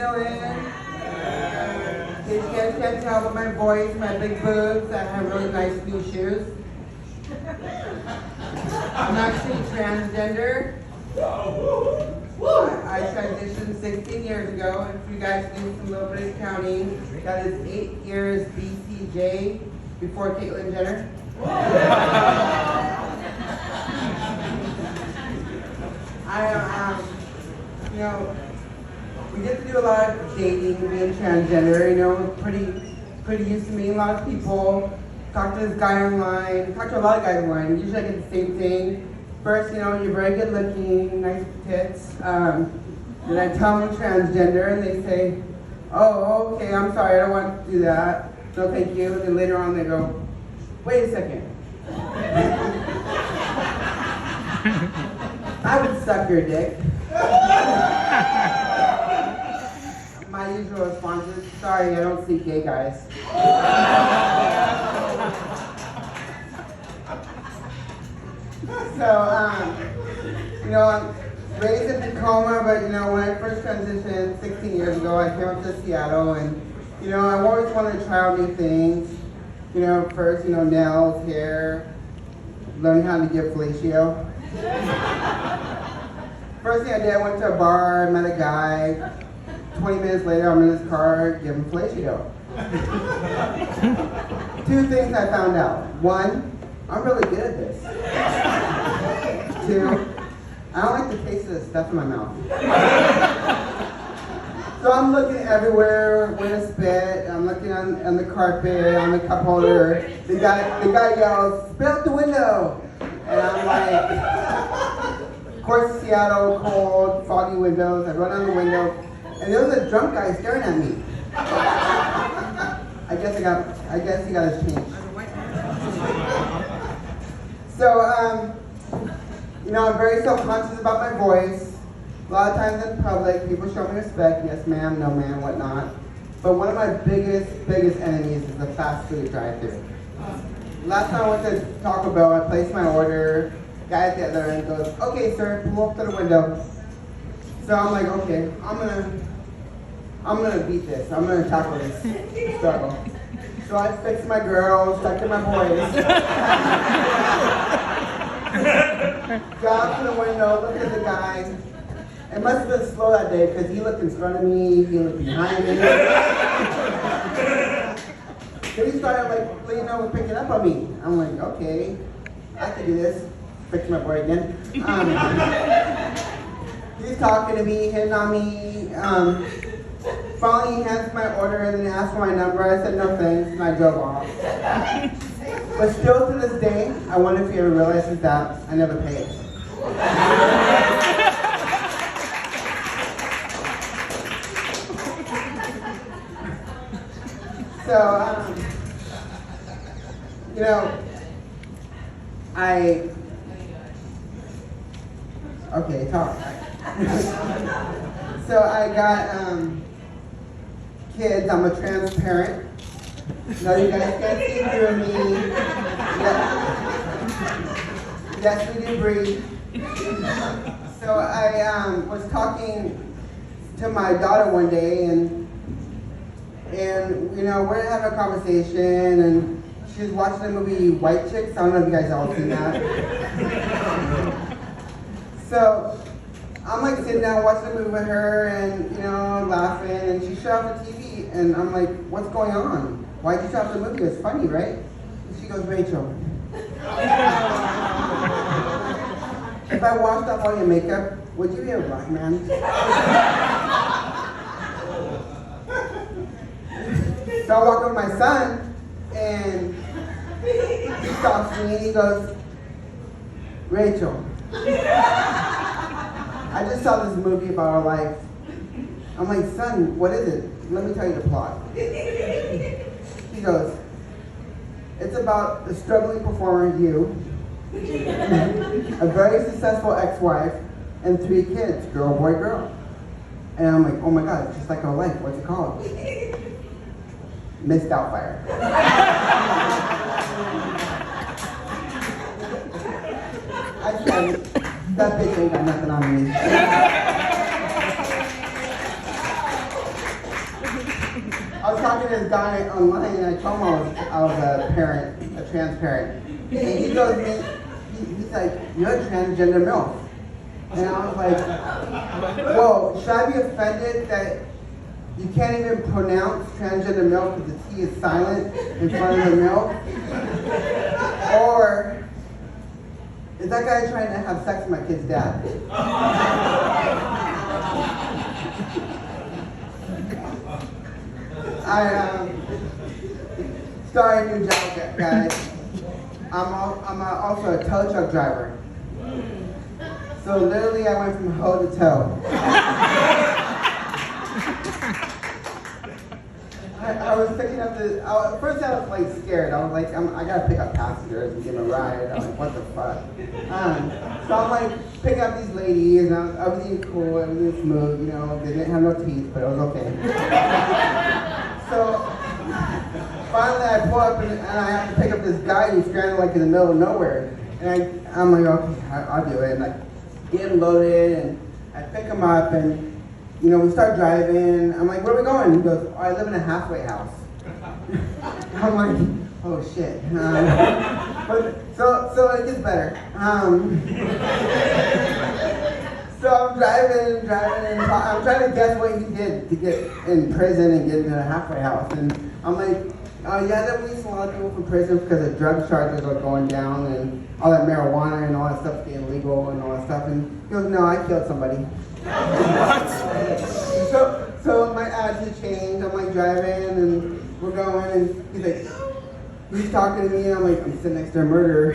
Dylan. If you guys can't tell by my voice, my big boobs, I have really nice new shoes. I'm actually transgender. I transitioned 16 years ago. If you guys do some little bit of counting, that is 8 years BCJ before Caitlyn Jenner. You know, we get to do a lot of dating, being transgender, you know, pretty used to meeting a lot of people. Talk to this guy online, talk to a lot of guys online. Usually I get the same thing. First, you know, you're very good looking, nice tits. Then I tell them I'm transgender and they say, oh, okay, I'm sorry, I don't want to do that. No, thank you. And then later on they go, wait a second. I would suck your dick. My usual response is, sorry, I don't see gay guys. So, you know, I'm raised in Tacoma, but, you know, when I first transitioned 16 years ago, I came up to Seattle, and, you know, I always wanted to try out new things. You know, first, you know, nails, hair, learning how to give fellatio. First thing I did, I went to a bar, met a guy. 20 minutes later, I'm in his car, giving fellatio. 2 things I found out. 1, I'm really good at this. 2, I don't like the taste of the stuff in my mouth. So I'm looking everywhere where to spit. I'm looking on the carpet, on the cup holder. The guy yells, "Spit out the window!" And I'm like, of course, Seattle, cold, foggy windows. I run on the window, and there was a drunk guy staring at me. I guess he got his change. So, you know, I'm very self-conscious about my voice. A lot of times in public, people show me respect, yes ma'am, no ma'am, whatnot. But one of my biggest enemies is the fast food drive-thru. Last time I went to Taco Bell, I placed my order. Guy at the other end goes, okay sir, pull up to the window. So I'm like, okay, I'm gonna beat this. I'm gonna tackle this struggle. So I fixed my girl, stuck in my boys. Got to the window, looked at the guy. It must have been slow that day because he looked in front of me, he looked behind me. Then he started like leaning over, picking up on me. I'm like, okay, I can do this. Fix my boy again. He's talking to me, hitting on me. Finally, he hands my order and then asked for my number. I said no thanks, and I drove off. But still to this day, I wonder if he ever realizes that I never paid. So, you know, okay, talk. So I got kids. I'm a transparent. No, you guys can't see through me. Yes, we do breathe. So I was talking to my daughter one day, and you know, we're having a conversation, and she was watching the movie White Chicks. I don't know if you guys all seen that. So I'm like sitting down watching the movie with her, and you know, laughing, and she shut off the TV, and I'm like, what's going on? Why'd you shut off the movie? It's funny, right? And she goes, Rachel, if I washed off all your makeup, would you be a black man? So I walk over to my son, and he stops me, and he goes, Rachel, I just saw this movie about our life. I'm like, son, what is it? Let me tell you the plot. He goes, it's about a struggling performer, you, a very successful ex-wife, and 3 kids, girl, boy, girl. And I'm like, oh my God, it's just like our life. What's it called? Miss Doubtfire. I said, that bitch ain't got nothing on me. this guy online, and I told him I was a parent, a trans parent. And he goes, he's like, you're a transgender MILF. And I was like, whoa, should I be offended that you can't even pronounce transgender MILF because the T is silent in front of the MILF? Or is that guy trying to have sex with my kid's dad? I started a new job, guys. I'm also a tow truck driver. So literally, I went from hoe to toe. I was picking up first I was like scared. I was like, I gotta pick up passengers and give them a ride. I'm like, what the fuck? So I'm like picking up these ladies, and I was eating cool, everything was smooth, you know. They didn't have no teeth, but it was okay. So finally I pull up and I have to pick up this guy who's stranded like in the middle of nowhere. And I'm like, okay, I'll do it. And I get him loaded and I pick him up and you know, we start driving. I'm like, where are we going? He goes, oh, I live in a halfway house. I'm like, oh shit. But so it gets better. So I'm driving, and I'm trying to guess what he did to get in prison and get into a halfway house. And I'm like, oh yeah, they're releasing a lot of people from prison because the drug charges are going down and all that marijuana and all that stuff's getting legal and all that stuff. And he goes, no, I killed somebody. So my attitude changed. I'm like driving and we're going and he's talking to me and I'm like, I'm sitting next to a murderer.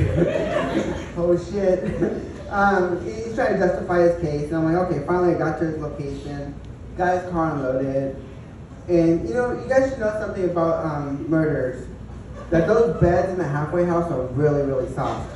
Oh shit. He's trying to justify his case and I'm like, okay, finally I got to his location. Guy's car unloaded. And you know, you guys should know something about murderers. That those beds in the halfway house are really, really soft.